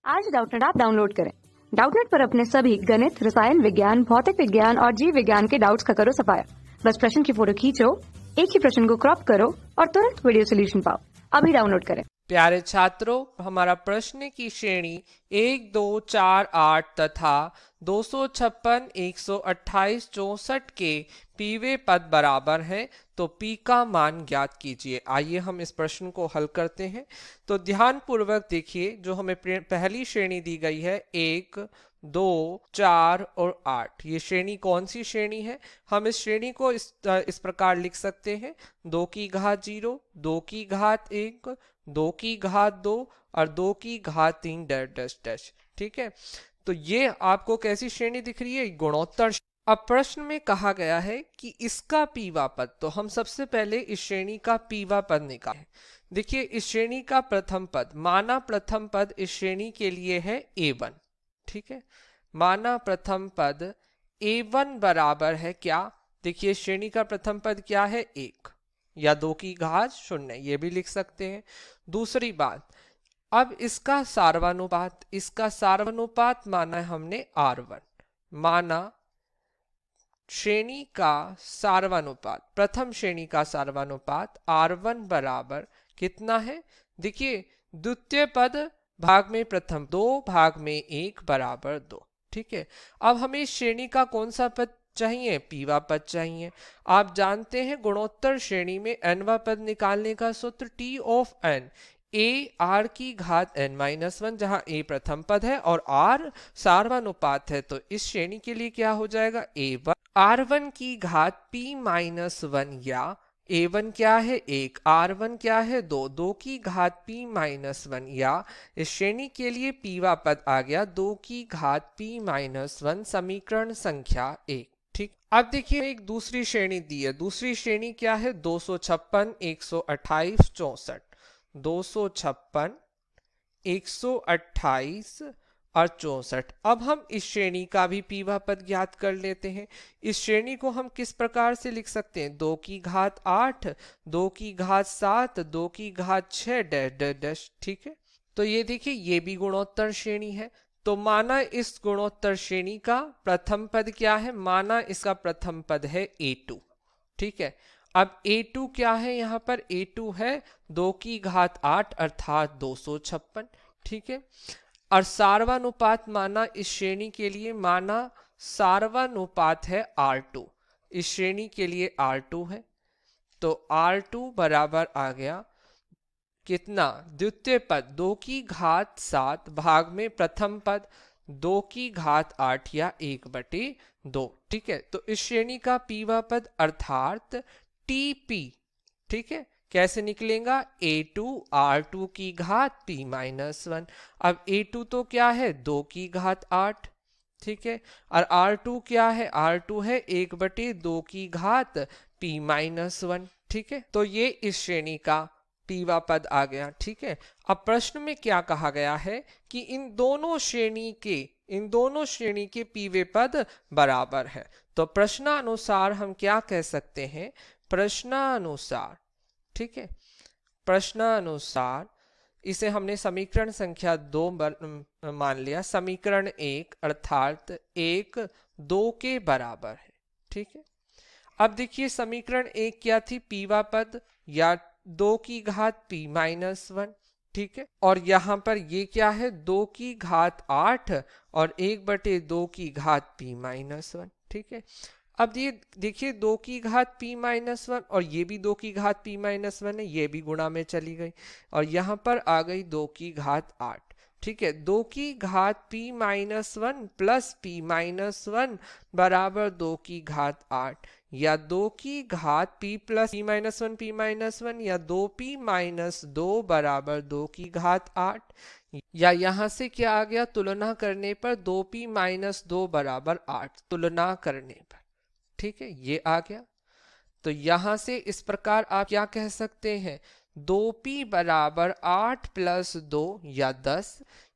आज Doubtnut app download करें। Doubtnut पर अपने सभी गणित, रसायन विज्ञान, भौतिक विज्ञान और जीव विज्ञान के डाउट्स का करो सफाया। बस प्रश्न की फोटो खींचो, एक ही प्रश्न को क्रॉप करो और तुरंत वीडियो सोल्यूशन पाओ। अभी डाउनलोड करें। प्यारे छात्रों, हमारा प्रश्न की श्रेणी 1, 2, 4, 8 तथा 256, 128, 64 के पीवे पद बराबर हैं, तो पी का मान ज्ञात कीजिए। आइए हम इस प्रश्न को हल करते हैं। तो ध्यान पूर्वक देखिए, जो हमें पहली श्रेणी दी गई है 1, 2, 4 और 8, ये श्रेणी कौन सी श्रेणी है? हम इस श्रेणी को इस प्रकार लिख सकते हैं: 2 की घात 0, 2 की घात 1, 2 की घात 2 और 2 की घात 3 डैश डैश डैश। ठीक है, तो ये आपको कैसी श्रेणी दिख रही है? गुणोत्तर। अब प्रश्न में कहा गया है कि इसका पीवा पद, तो हम सबसे पहले इस श्रेणी का पीवा पद निकालें। देखिए, इस श्रेणी का प्रथम पद, माना प्रथम पद इस श्रेणी के लिए है a1। ठीक है, माना प्रथम पद a1 बराबर है क्या? देखिए, श्रेणी का प्रथम पद क्या है? 1 या 2 की घात 0, ये भी लिख सकते हैं। दूसरी बात, अब इसका सार्वनुपात माना है हमने R1। माना श्रेणी का सार्वनुपात, प्रथम श्रेणी का सार्वनुपात R1 बराबर कितना है? देखिए, द्वितीय पद भाग में प्रथम 2 भाग में 1 बराबर 2। ठीक है, अब हमें इस श्रेणी का कौन सा पद चाहिए? पीवा पद चाहिए। आप जानते हैं गुणोत्तर श्रेणी में nवा पद निकालने का सूत्र T of n a r की घात n-1, जहां a प्रथम पद है और r सार्वनुपात है, तो इस श्रेणी के लिए क्या हो जाएगा? a1 r1 की घात p-1, या a1 क्या है? 1, r1 क्या है? 2, 2 की घात p-1, या इस श्रेणी के लिए पीवा पद आ गया 2 की घात p-1, समीकरण संख्या 1। ठीक, अब देखिए एक दूसरी श्रेणी दी है। दूसरी श्रेणी क्या है? 256, 128, 64। 256, 128 और 64। अब हम इस श्रेणी का भी पीवा पद ज्ञात कर लेते हैं। इस श्रेणी को हम किस प्रकार से लिख सकते हैं? 2 की घात 8, 2 की घात 7, 2 की घात 6 डैश डैश डैश। ठीक है, तो ये देखिए, ये भी गुणोत्तर श्रेणी है। तो माना इस गुणोत्तर श्रेणी का प्रथम पद क्या है? माना इसका प्रथम पद है a2। ठीक है, अब a2 क्या है? यहाँ पर a2 है 2 की घात 8 अर्थात 256। ठीक है, और सार्वनुपात माना इस श्रेणी के लिए, माना सार्वनुपात है R2। इस श्रेणी के लिए R2 है, तो R2 बराबर आ गया कितना? द्वितीय पद 2 की घात 7 भाग में प्रथम पद 2 की घात 8 या 1/2। ठीक है, तो इस श्रेणी का पीवा पद अर्थात TP, ठीक है, कैसे निकलेगा? a2 r2 की घात p-1। अब a2 तो क्या है? 2 की घात 8। ठीक है, और r2 क्या है? r2 है 1/2 की घात p-1। ठीक है, तो ये इस श्रेणी का पीवा पद आ गया। ठीक है, अब प्रश्न में क्या कहा गया है कि इन दोनों श्रेणी के पीवे पद बराबर है। तो प्रश्नानुसार हम क्या कह सकते हैं? प्रश्नानुसार, ठीक है, प्रश्नानुसार इसे हमने समीकरण संख्या 2 मान लिया। समीकरण 1 अर्थात 1 2 के बराबर है। ठीक है, अब देखिए समीकरण 1 क्या थी? पीवा पद या 2 की घात p-1। ठीक है, और यहां पर ये क्या है? 2 की घात 8 और 1/2 की घात p-1। ठीक है, अब ये देखिए 2 की घात p-1 और ये भी 2 की घात p-1 है, ये भी गुणा में चली गई और यहाँ पर आ गई 2 की घात 8। ठीक है, 2 की घात p-1 प्लस p-1 बराबर 2 की घात 8, या 2 की घात p प्लस p-1 या 2p-2 बराबर 2 की घात 8, या यहां से क्या आ गया? तुलना करने पर 2p-2 बराबर 8, तुलना करने पर। ठीक है, ये आ गया। तो यहां से इस प्रकार आप क्या कह सकते हैं? 2p बराबर 8 प्लस 2 या 10,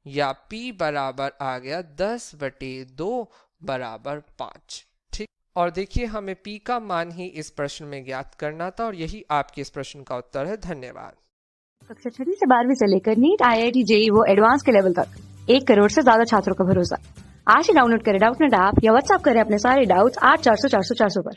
या p बराबर आ गया 10/2 बराबर 5। ठीक, और देखिए हमें p का मान ही इस प्रश्न में ज्ञात करना था और यही आपके इस प्रश्न का उत्तर है। धन्यवाद। कक्षा 6 से 12वीं से लेकर नीट, IIT, JEE वो एडवांस के लेवल तक 1 करोड़ से ज्यादा छात्रों का भरोसा। आज ही डाउनलोड करें डाउटनेट ऐप या व्हाट्सएप करें अपने सारे डाउट्स 8400 400 400 पर।